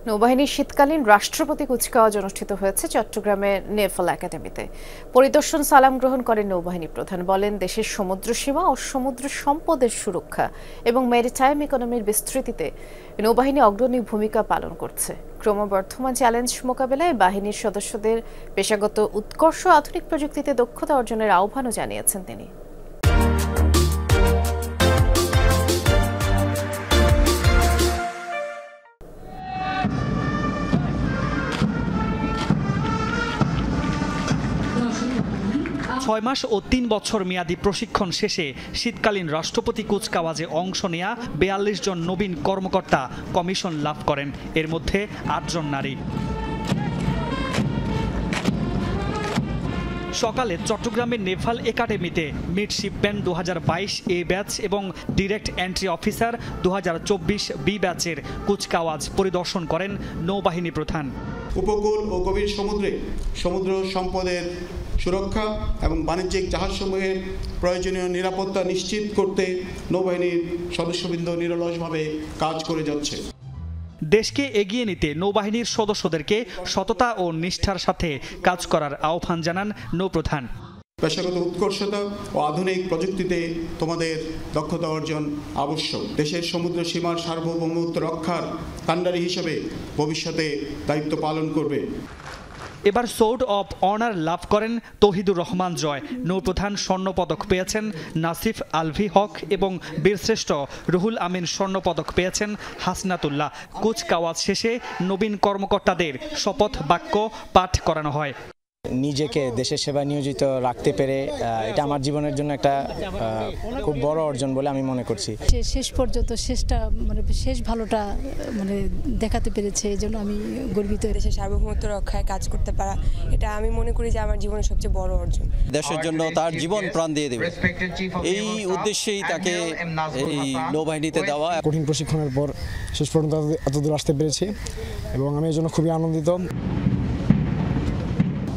নৌবাহিনীর শীতকালীন রাষ্ট্রপতি কুচকাওয়াজ অনুষ্ঠিত হয়েছে চট্টগ্রামের নেভাল একাডেমিতে। পরিদর্শন সালাম গ্রহণ করেন নৌবাহিনী প্রধান। বলেন, দেশের সমুদ্র সীমা ও সমুদ্র সম্পদের সুরক্ষা এবং ম্যারিটাইম ইকোনমির বিস্তৃতিতে নৌবাহিনী অগ্রণী ভূমিকা পালন করছে। ক্রমবর্ধমান চ্যালেঞ্জ মোকাবেলায় বাহিনীর সদস্যদের পেশাগত উৎকর্ষ আধুনিক প্রযুক্তিতে দক্ষতা অর্জনের আহ্বানও জানিয়েছেন তিনি। 6 মাস ও 3 বছর মেয়াদী প্রশিক্ষণ শেষে শীতকালীন রাষ্ট্রপতি কুচকাওয়াজে অংশ নেয়া 42 জন নবীন কর্মকর্তা কমিশন লাভ করেন, এর মধ্যে 8 জন নারী। সকালে চট্টগ্রামের নেভাল একাডেমিতে মিডশিপম্যান 2022 এ ব্যাচ এবং ডিরেক্ট এন্ট্রি অফিসার 2024 বি ব্যাচের কুচকাওয়াজ পরিদর্শন করেন নৌবাহিনী প্রধান। উপকূল ও গভীর সমুদ্র সম্পদের সুরক্ষা এবং বাণিজ্যিক জাহাজসমূহের প্রয়োজনীয় নিরাপত্তা নিশ্চিত করতে নৌবাহিনীর সদস্যবৃন্দ নিরলসভাবে কাজ করে যাচ্ছে। দেশকে এগিয়ে নিতে নৌবাহিনীর সদস্যদেরকে সততা ও নিষ্ঠার সাথে কাজ করার আহ্বান জানান নৌপ্রধান। পেশাগত উৎকর্ষতা ও আধুনিক প্রযুক্তিতে তোমাদের দক্ষতা অর্জন আবশ্যক। দেশের সমুদ্র সীমার সার্বভৌমত্ব রক্ষার কাণ্ডারী হিসেবে ভবিষ্যতে দায়িত্ব পালন করবে। এবার সোর্ড অফ অনার লাভ করেন তৌহিদুর রহমান জয়। নৌপ্রধান স্বর্ণপদক পেয়েছেন নাসিফ আলভি হক এবং বীরশ্রেষ্ঠ রুহুল আমিন স্বর্ণপদক পেয়েছেন হাসনাতুল্লাহ। কুচকাওয়াজ শেষে নবীন কর্মকর্তাদের শপথ বাক্য পাঠ করানো হয়। নিজেকে দেশের সেবায় নিয়োজিত রাখতে পেরে এটা আমার জীবনের জন্য একটা খুব বড় অর্জন বলে আমি মনে করছি। শেষ পর্যন্ত শেষ ভালোটা দেখাতে পেরেছে, এই জন্য আমি গর্বিত। দেশের সার্বভৌমত্ব রক্ষায় কাজ করতে পারা, এটা আমি মনে করি যে আমার জীবনের সবচেয়ে বড় অর্জন। দেশের জন্য তার জীবন প্রাণ দিয়ে দেবে, এই উদ্দেশ্যেই তাকে এই নৌবাহিনীতে দেওয়া। কঠিন প্রশিক্ষণের পর শেষ পর্যন্ত এতদূর আসতে পেরেছি এবং আমি এর জন্য খুবই আনন্দিত।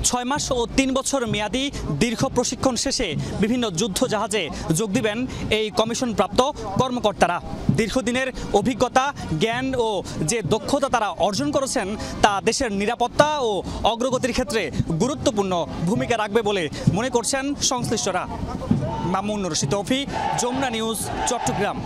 6 মাস ও 3 বছর মেয়াদী দীর্ঘ প্রশিক্ষণ শেষে বিভিন্ন যুদ্ধ জাহাজে যোগ দিবেন এই কমিশনপ্রাপ্ত কর্মকর্তারা। দীর্ঘদিনের অভিজ্ঞতা, জ্ঞান ও যে দক্ষতা তারা অর্জন করেছেন তা দেশের নিরাপত্তা ও অগ্রগতির ক্ষেত্রে গুরুত্বপূর্ণ ভূমিকা রাখবে বলে মনে করছেন সংশ্লিষ্টরা। মামুন রশিদ তৌফিক, যমুনা নিউজ, চট্টগ্রাম।